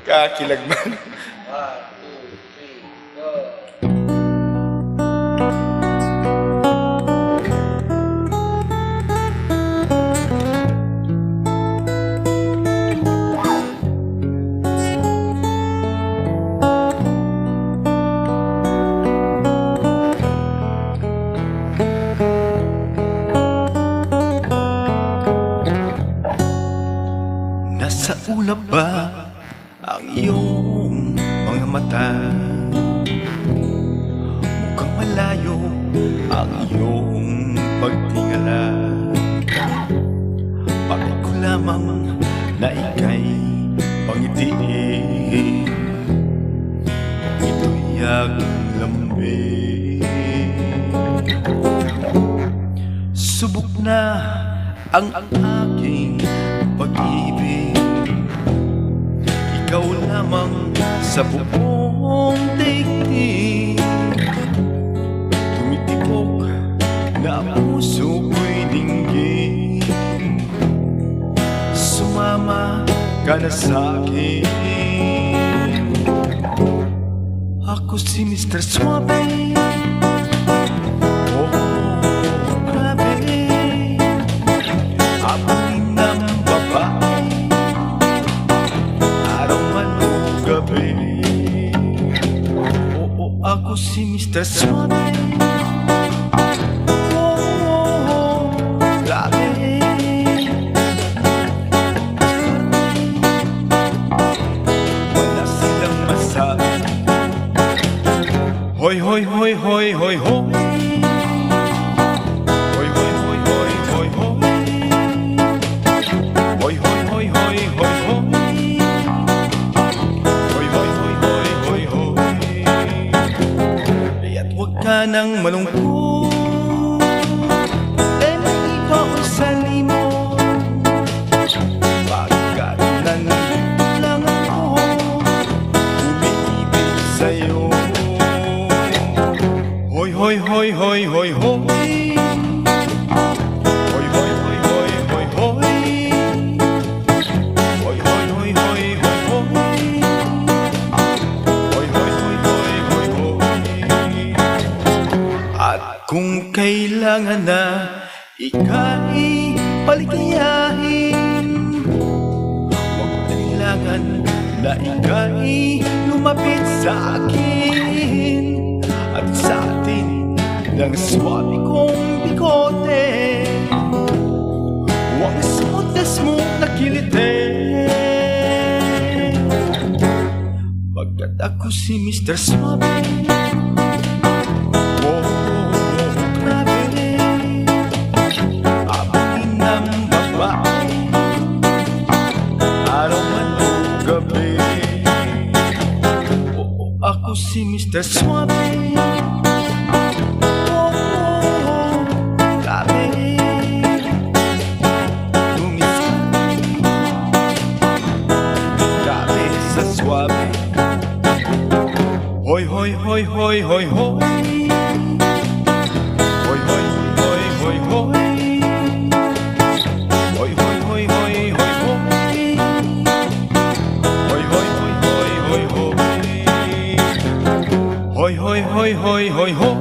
Kakilagman. 1, 2, 3, go! Nasa ulap ba ang iyong mga mata? Mukhang malayo ang iyong pagtingala. Bakit ko lamang na ika'y pangitiin? Ito'y aking lambing. Subok na ang aking pag-ibig. Ikaw lamang sa buong daigdig. Tumitibok na ang puso ko'y dinggin. Sumama ka na sa'kin. Ako si Mr. Suave. Ako si Mr. Suave. Oh, grabe. Wala silang masabi. Hoy, hoy, hoy, hoy, hoy, hoy. Hoy, hoy, hoy, hoy, hoy, hoy. Hoy, hoy, hoy, hoy, hoy, hoy. Ka nang malungkot, eh naiba ko sa limot. Pagkat nandito lang ako, umiibig sa'yo. Hoy, hoy, hoy, hoy, hoy, hoy. Hoy, hoy, hoy, hoy, hoy, hoy. Hoy, hoy, hoy, hoy, hoy, hoy. At kung kailangan na ika'y paligayahin, huwag kailangan na ika'y lumapit sa akin. At sa atin ng swabe kong bigote, huwag smooth na kilite. Pagkat ako si Mr. Suave. Ako si Mr. Suave. Oh, grabe. Dumiskarte. Grabe sa suave. Hoy, hoy, hoy, hoy, hoy, hoy. Hoy, hoy, hoy, hoy, hoy. Hoy, hoy, hoy, hoy, hoy, hoy. Hoy, hoy, hoy, hoy, hoy, hoy. Hoy, hoy, hoy, hoy, hoy, hoy.